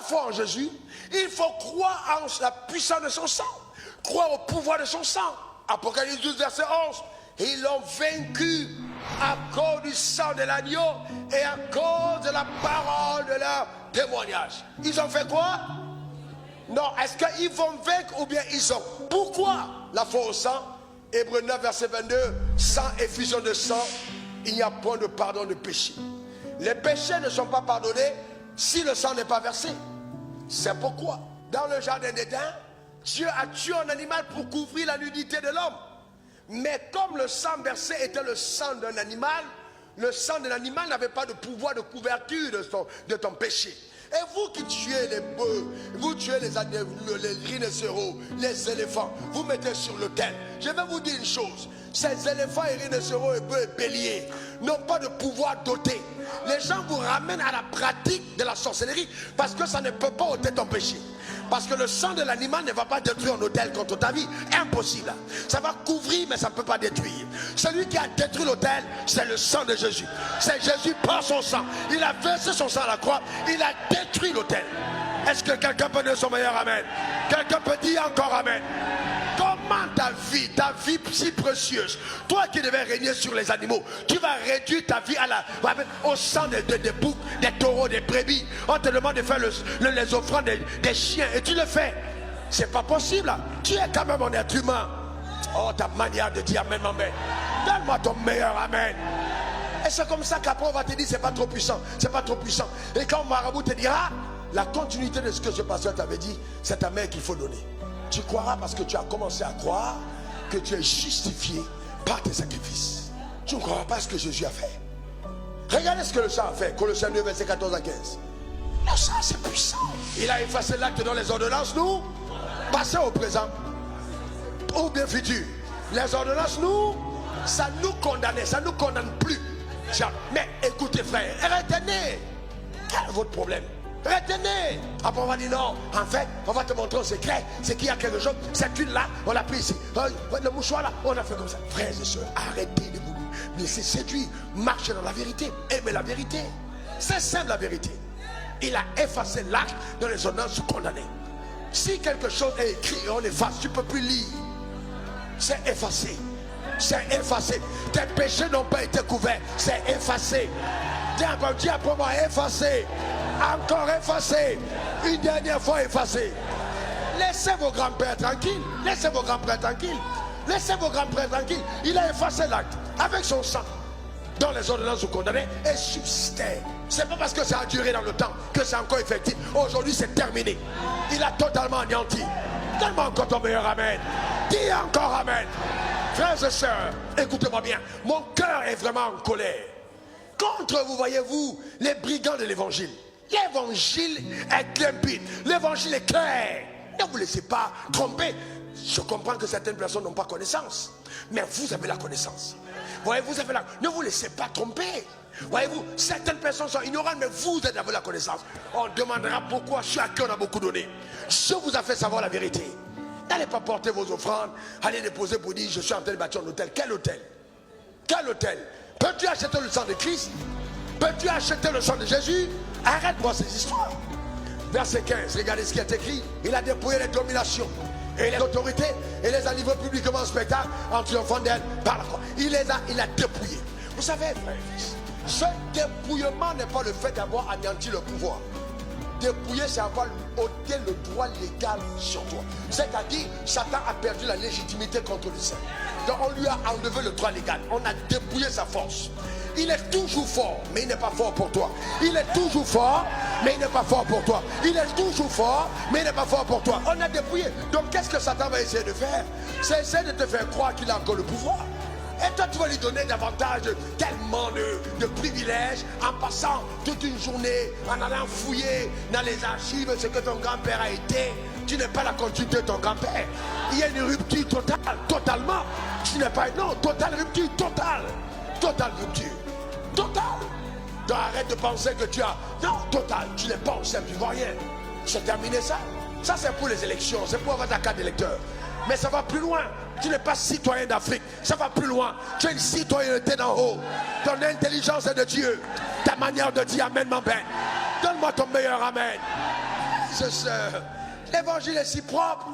la foi en Jésus, il faut croire en la puissance de son sang, croire au pouvoir de son sang. Apocalypse 12, verset 11. Ils l'ont vaincu à cause du sang de l'agneau et à cause de la parole de leur témoignage. Ils ont fait quoi? Non, est-ce qu'ils vont vaincre ou bien ils ont? Pourquoi la foi au sang? Hébreux 9, verset 22. Sans effusion de sang, il n'y a point de pardon de péché. Les péchés ne sont pas pardonnés si le sang n'est pas versé. C'est pourquoi, dans le jardin d'Éden, Dieu a tué un animal pour couvrir la nudité de l'homme. Mais comme le sang versé était le sang d'un animal, le sang de l'animal n'avait pas de pouvoir de couverture de ton péché. Et vous qui tuez les bœufs, vous tuez les rhinocéros, les éléphants, vous mettez sur l'autel. Je vais vous dire une chose, ces éléphants et rhinocéros et bœufs et béliers n'ont pas de pouvoir d'ôter. Les gens vous ramènent à la pratique de la sorcellerie parce que ça ne peut pas ôter ton péché. Parce que le sang de l'animal ne va pas détruire un autel contre ta vie. Impossible. Ça va couvrir, mais ça ne peut pas détruire. Celui qui a détruit l'autel, c'est le sang de Jésus. C'est Jésus par son sang. Il a versé son sang à la croix. Il a détruit l'autel. Est-ce que quelqu'un peut dire son meilleur amen? Quelqu'un peut dire encore amen? Comment ta vie si précieuse, toi qui devais régner sur les animaux, tu vas réduire ta vie au sang des boucs, des taureaux, des brebis. On te demande de faire les offrandes des chiens et tu le fais. C'est pas possible. Tu es quand même un être humain. Oh, ta manière de dire amen, amen. Donne-moi ton meilleur amen. Et c'est comme ça qu'après on va te dire c'est pas trop puissant, c'est pas trop puissant. Et quand Marabout te dira la continuité de ce que ce pasteur t'avait dit, c'est ta mère qu'il faut donner. Tu croiras parce que tu as commencé à croire que tu es justifié par tes sacrifices. Tu ne croiras pas ce que Jésus a fait. Regardez ce que le sang a fait. Colossiens 2, verset 14 à 15. Le sang, c'est puissant. Il a effacé l'acte dans les ordonnances, nous, passé au présent, ou bien futur. Les ordonnances, nous, ça nous condamnait, ça ne nous condamne plus. Mais écoutez, frère, retenez. Quel est votre problème? Retenez. Après on va dire non. En fait, on va te montrer un secret. C'est qu'il y a quelque chose. Cette huile là, on l'a pris ici. Le mouchoir là, on a fait comme ça. Frères et sœurs, arrêtez de vous laisser séduire. Marchez dans la vérité. Aimez la vérité. C'est simple la vérité. Il a effacé l'acte dans les ordonnances condamnées. Si quelque chose est écrit et on efface, tu ne peux plus lire. C'est effacé. C'est effacé. Tes péchés n'ont pas été couverts. C'est effacé. Dis après moi, effacé. Encore effacé. Une dernière fois effacé. Laissez vos grands-pères tranquilles. Laissez vos grands-pères tranquilles. Laissez vos grands-pères tranquilles. Il a effacé l'acte avec son sang dans les ordonnances condamnées et subsistait. C'est pas parce que ça a duré dans le temps que c'est encore effectif. Aujourd'hui c'est terminé. Il a totalement anéanti. Donne-moi encore ton meilleur amen. Dis encore amen. Frères et sœurs, écoutez-moi bien. Mon cœur est vraiment en colère contre, vous voyez-vous, les brigands de l'évangile. L'évangile est limpide. L'évangile est clair. Ne vous laissez pas tromper. Je comprends que certaines personnes n'ont pas connaissance. Mais vous avez la connaissance. Voyez-vous, ne vous laissez pas tromper. Voyez-vous, certaines personnes sont ignorantes, mais vous avez la connaissance. On demandera pourquoi chacun a beaucoup donné. Je vous ai fait savoir la vérité. N'allez pas porter vos offrandes. Allez déposer pour dire je suis en train de bâtir un hôtel. Quel hôtel? Quel hôtel? Peux-tu acheter le sang de Christ? Peux-tu acheter le sang de Jésus? Arrête-moi ces histoires. Verset 15, regardez ce qui est écrit. Il a dépouillé les dominations et les autorités et les a livrés publiquement en spectacle en triomphant d'elles par la croix. Il a dépouillé. Vous savez, frères et fils, ce dépouillement n'est pas le fait d'avoir anéanti le pouvoir. Dépouiller, c'est avoir ôté le droit légal sur toi. C'est-à-dire, Satan a perdu la légitimité contre le Seigneur. Donc on lui a enlevé le droit légal. On a dépouillé sa force. Il est toujours fort, mais il n'est pas fort pour toi. Il est toujours fort, mais il n'est pas fort pour toi. Il est toujours fort, mais il n'est pas fort pour toi. On a dépouillé. Donc qu'est-ce que Satan va essayer de faire? C'est essayer de te faire croire qu'il a encore le pouvoir. Et toi, tu vas lui donner davantage, tellement de privilèges, en passant toute une journée, en allant fouiller dans les archives ce que ton grand-père a été. Tu n'es pas la continuité de ton grand-père. Il y a une rupture totale, totalement. Tu n'es pas, non, totale rupture, totale. Totale rupture, totale. Donc arrête de penser que tu as, non, total, tu n'es pas enceinte, tu ne vois rien. C'est terminé ça. Ça c'est pour les élections, c'est pour avoir ta carte d'électeur. Mais ça va plus loin. Tu n'es pas citoyen d'Afrique. Ça va plus loin. Tu as une citoyenneté d'en haut. Ton intelligence est de Dieu. Ta manière de dire amen m'embête. Donne-moi ton meilleur amen. frères et sœurs, l'évangile est si propre.